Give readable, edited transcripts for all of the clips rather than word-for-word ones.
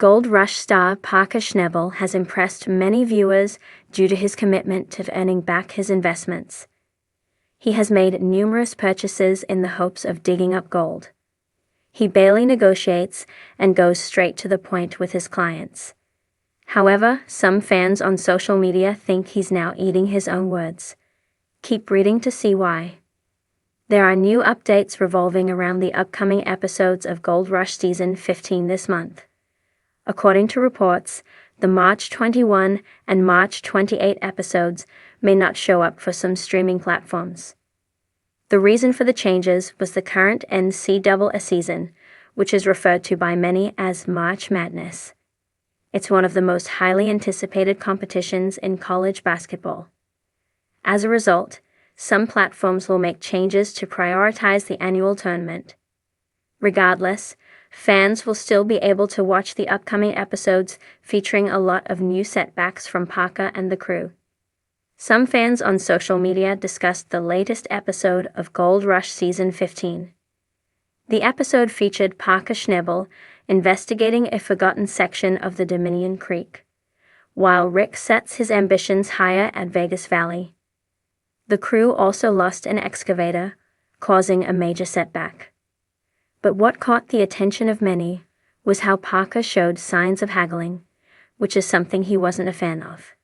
Gold Rush star Parker Schnebel has impressed many viewers due to his commitment to earning back his investments. He has made numerous purchases in the hopes of digging up gold. He barely negotiates and goes straight to the point with his clients. However, some fans on social media think he's now eating his own words. Keep reading to see why. There are new updates revolving around the upcoming episodes of Gold Rush Season 15 this month. According to reports, the March 21 and March 28 episodes may not show up for some streaming platforms. The reason for the changes was the current NCAA season, which is referred to by many as March Madness. It's one of the most highly anticipated competitions in college basketball. As a result, some platforms will make changes to prioritize the annual tournament. Regardless, fans will still be able to watch the upcoming episodes featuring a lot of new setbacks from Parker and the crew. Some fans on social media discussed the latest episode of Gold Rush Season 15. The episode featured Parker Schnebel investigating a forgotten section of the Dominion Creek, while Rick sets his ambitions higher at Vegas Valley. The crew also lost an excavator, causing a major setback. But what caught the attention of many was how Parker showed signs of haggling, which is something he wasn't a fan of.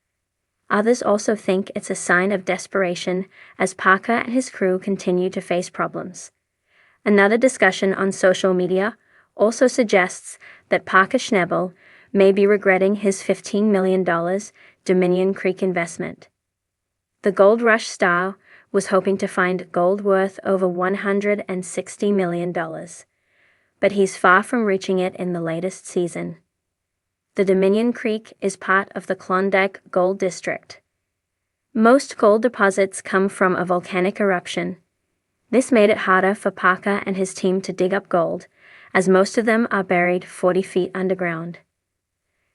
Others also think it's a sign of desperation as Parker and his crew continue to face problems. Another discussion on social media also suggests that Parker Schnebel may be regretting his $15 million Dominion Creek investment. The Gold Rush star was hoping to find gold worth over $160 million, but he's far from reaching it in the latest season. The Dominion Creek is part of the Klondike Gold District. Most gold deposits come from a volcanic eruption. This made it harder for Parker and his team to dig up gold, as most of them are buried 40 feet underground.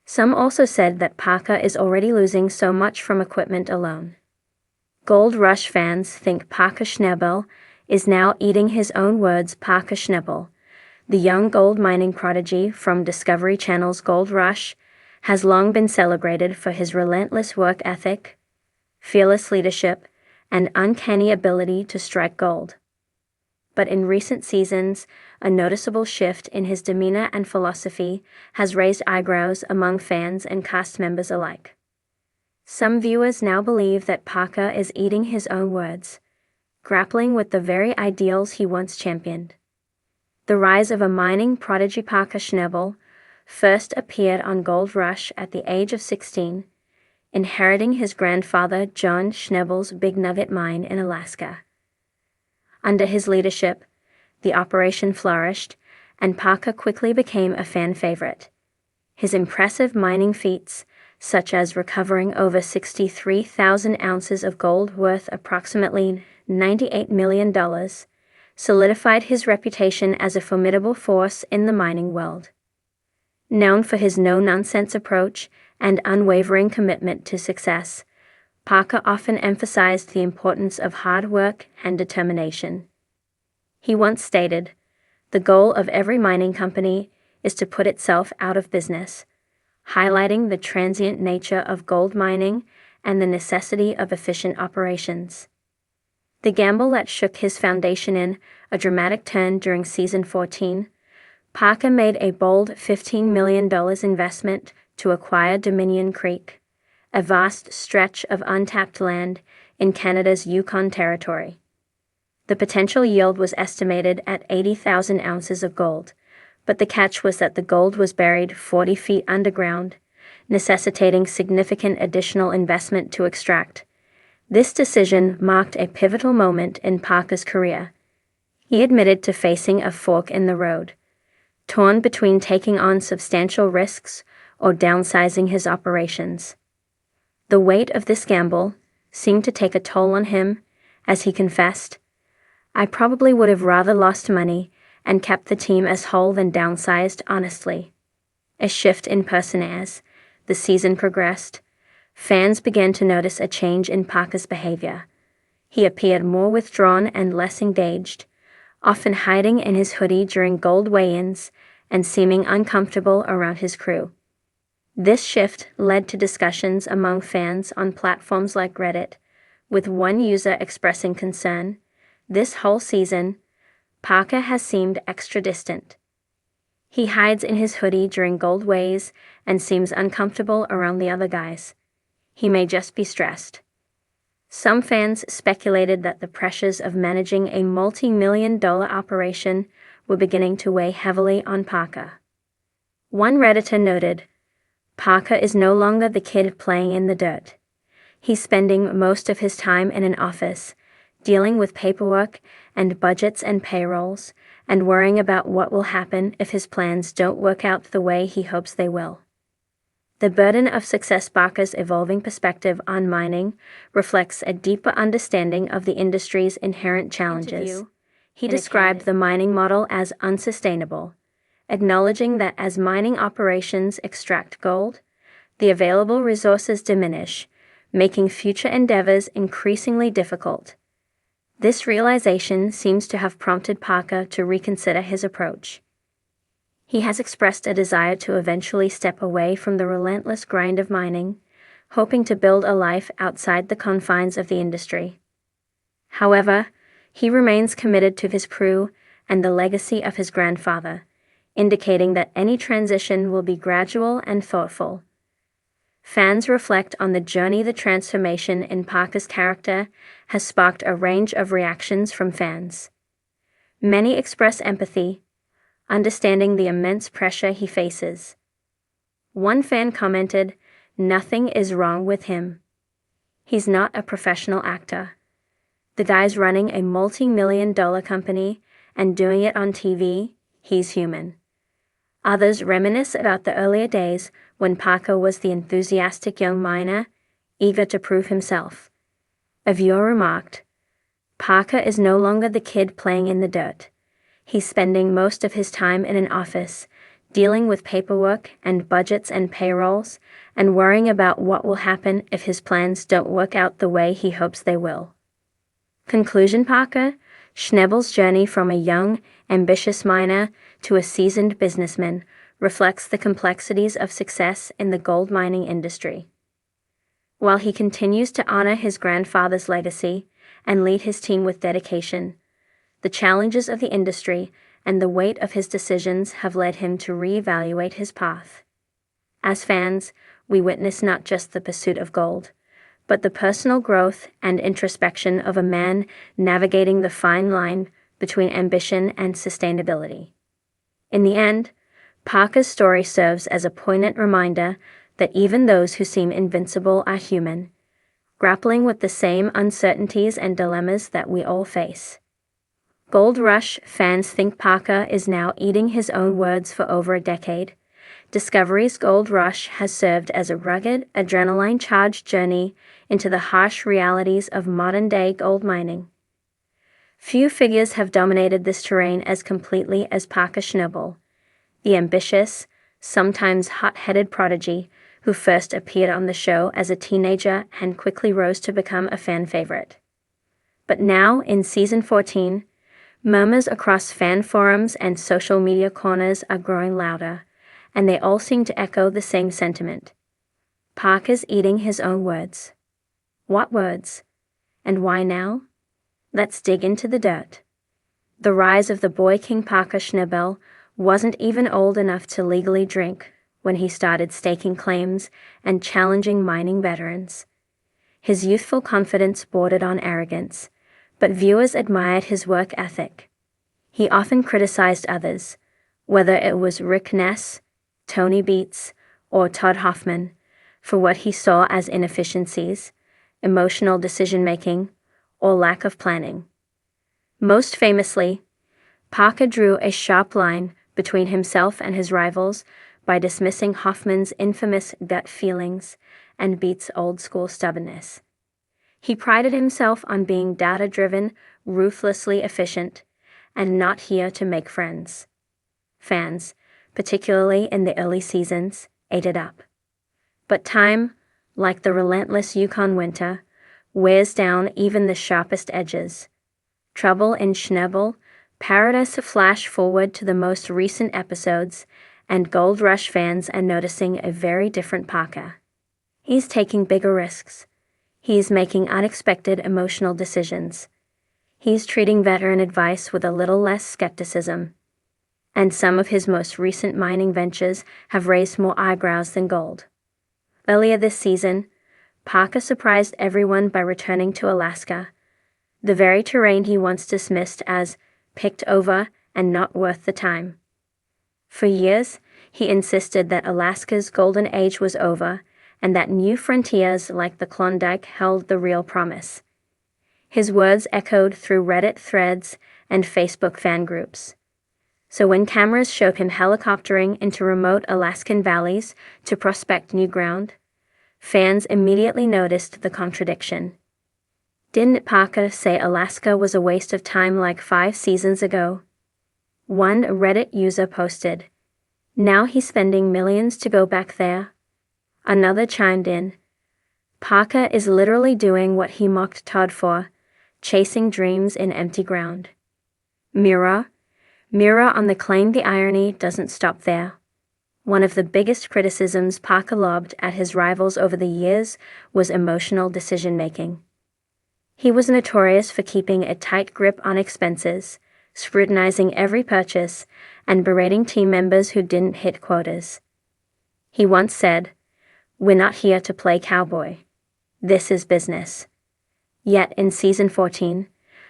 Some also said that Parker is already losing so much from equipment alone. Gold Rush fans think Parker Schnebel is now eating his own words. Parker Schnebel, the young gold mining prodigy from Discovery Channel's Gold Rush, has long been celebrated for his relentless work ethic, fearless leadership, and uncanny ability to strike gold. But in recent seasons, a noticeable shift in his demeanor and philosophy has raised eyebrows among fans and cast members alike. Some viewers now believe that Parker is eating his own words, grappling with the very ideals he once championed. The rise of a mining prodigy. Parker Schnebel first appeared on Gold Rush at the age of 16, inheriting his grandfather John Schnebel's Big Nugget mine in Alaska. Under his leadership, the operation flourished, and Parker quickly became a fan favorite. His impressive mining feats, such as recovering over 63,000 ounces of gold worth approximately $98 million, solidified his reputation as a formidable force in the mining world. Known for his no-nonsense approach and unwavering commitment to success, Parker often emphasized the importance of hard work and determination. He once stated, "The goal of every mining company is to put itself out of business," highlighting the transient nature of gold mining and the necessity of efficient operations. The gamble that shook his foundation in a dramatic turn during Season 14, Parker made a bold $15 million investment to acquire Dominion Creek, a vast stretch of untapped land in Canada's Yukon Territory. The potential yield was estimated at 80,000 ounces of gold, but the catch was that the gold was buried 40 feet underground, necessitating significant additional investment to extract. This decision marked a pivotal moment in Parker's career. He admitted to facing a fork in the road, torn between taking on substantial risks or downsizing his operations. The weight of this gamble seemed to take a toll on him, as he confessed, "I probably would have rather lost money and kept the team as whole than downsized, honestly." A shift in person as the season progressed. Fans began to notice a change in Parker's behavior. He appeared more withdrawn and less engaged, often hiding in his hoodie during gold weigh-ins and seeming uncomfortable around his crew. This shift led to discussions among fans on platforms like Reddit, with one user expressing concern, "This whole season, Parker has seemed extra distant. He hides in his hoodie during Gold Ways and seems uncomfortable around the other guys. He may just be stressed." Some fans speculated that the pressures of managing a multi-million-dollar operation were beginning to weigh heavily on Parker. One Redditor noted, "Parker is no longer the kid playing in the dirt. He's spending most of his time in an office, dealing with paperwork and budgets and payrolls, and worrying about what will happen if his plans don't work out the way he hopes they will." The burden of success. Parker's evolving perspective on mining reflects a deeper understanding of the industry's inherent challenges. He described the mining model as unsustainable, acknowledging that as mining operations extract gold, the available resources diminish, making future endeavors increasingly difficult. This realization seems to have prompted Parker to reconsider his approach. He has expressed a desire to eventually step away from the relentless grind of mining, hoping to build a life outside the confines of the industry. However, he remains committed to his crew and the legacy of his grandfather, indicating that any transition will be gradual and thoughtful. Fans reflect on the journey. The transformation in Parker's character has sparked a range of reactions from fans. Many express empathy, understanding the immense pressure he faces. One fan commented, "Nothing is wrong with him. He's not a professional actor. The guy's running a multi-million-dollar company and doing it on TV. He's human." Others reminisce about the earlier days when Parker was the enthusiastic young miner, eager to prove himself. A viewer remarked, "Parker is no longer the kid playing in the dirt. He's spending most of his time in an office, dealing with paperwork and budgets and payrolls, and worrying about what will happen if his plans don't work out the way he hopes they will." Conclusion. Parker Schnebel's journey from a young, ambitious miner to a seasoned businessman reflects the complexities of success in the gold mining industry. While he continues to honor his grandfather's legacy and lead his team with dedication, the challenges of the industry and the weight of his decisions have led him to reevaluate his path. As fans, we witness not just the pursuit of gold, but the personal growth and introspection of a man navigating the fine line between ambition and sustainability. In the end, Parker's story serves as a poignant reminder that even those who seem invincible are human, grappling with the same uncertainties and dilemmas that we all face. Gold Rush fans think Parker is now eating his own words for over a decade. Discovery's Gold Rush has served as a rugged, adrenaline-charged journey into the harsh realities of modern-day gold mining. Few figures have dominated this terrain as completely as Parker Schnebel, the ambitious, sometimes hot-headed prodigy who first appeared on the show as a teenager and quickly rose to become a fan favorite. But now, in Season 14, murmurs across fan forums and social media corners are growing louder, and they all seem to echo the same sentiment. Parker's eating his own words. What words? And why now? Let's dig into the dirt. The rise of the boy king. Parker Schnebel wasn't even old enough to legally drink when he started staking claims and challenging mining veterans. His youthful confidence bordered on arrogance, but viewers admired his work ethic. He often criticized others, whether it was Rick Ness, Tony Beats, or Todd Hoffman, for what he saw as inefficiencies, emotional decision-making, or lack of planning. Most famously, Parker drew a sharp line between himself and his rivals by dismissing Hoffman's infamous gut feelings and Beats' old-school stubbornness. He prided himself on being data-driven, ruthlessly efficient, and not here to make friends. Fans, particularly in the early seasons, ate it up. But time, like the relentless Yukon winter, wears down even the sharpest edges. Trouble in Schnebel, Paradise flash forward to the most recent episodes, and Gold Rush fans are noticing a very different Parker. He's taking bigger risks. He's making unexpected emotional decisions. He's treating veteran advice with a little less skepticism. And some of his most recent mining ventures have raised more eyebrows than gold. Earlier this season, Parker surprised everyone by returning to Alaska, the very terrain he once dismissed as picked over and not worth the time. For years, he insisted that Alaska's golden age was over and that new frontiers like the Klondike held the real promise. His words echoed through Reddit threads and Facebook fan groups. So when cameras showed him helicoptering into remote Alaskan valleys to prospect new ground, fans immediately noticed the contradiction. Didn't Parker say Alaska was a waste of time like 5 seasons ago? One Reddit user posted, "Now he's spending millions to go back there." Another chimed in, "Parker is literally doing what he mocked Todd for, chasing dreams in empty ground." Mirror on the claim. The irony doesn't stop there. One of the biggest criticisms Parker lobbed at his rivals over the years was emotional decision-making. He was notorious for keeping a tight grip on expenses, scrutinizing every purchase, and berating team members who didn't hit quotas. He once said, "We're not here to play cowboy. This is business." Yet in season 14,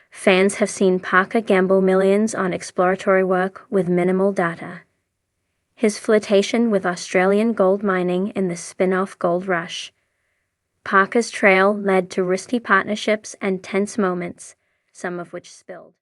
fans have seen Parker gamble millions on exploratory work with minimal data. His flirtation with Australian gold mining in the spin-off Gold Rush. Parker's trail led to risky partnerships and tense moments, some of which spilled.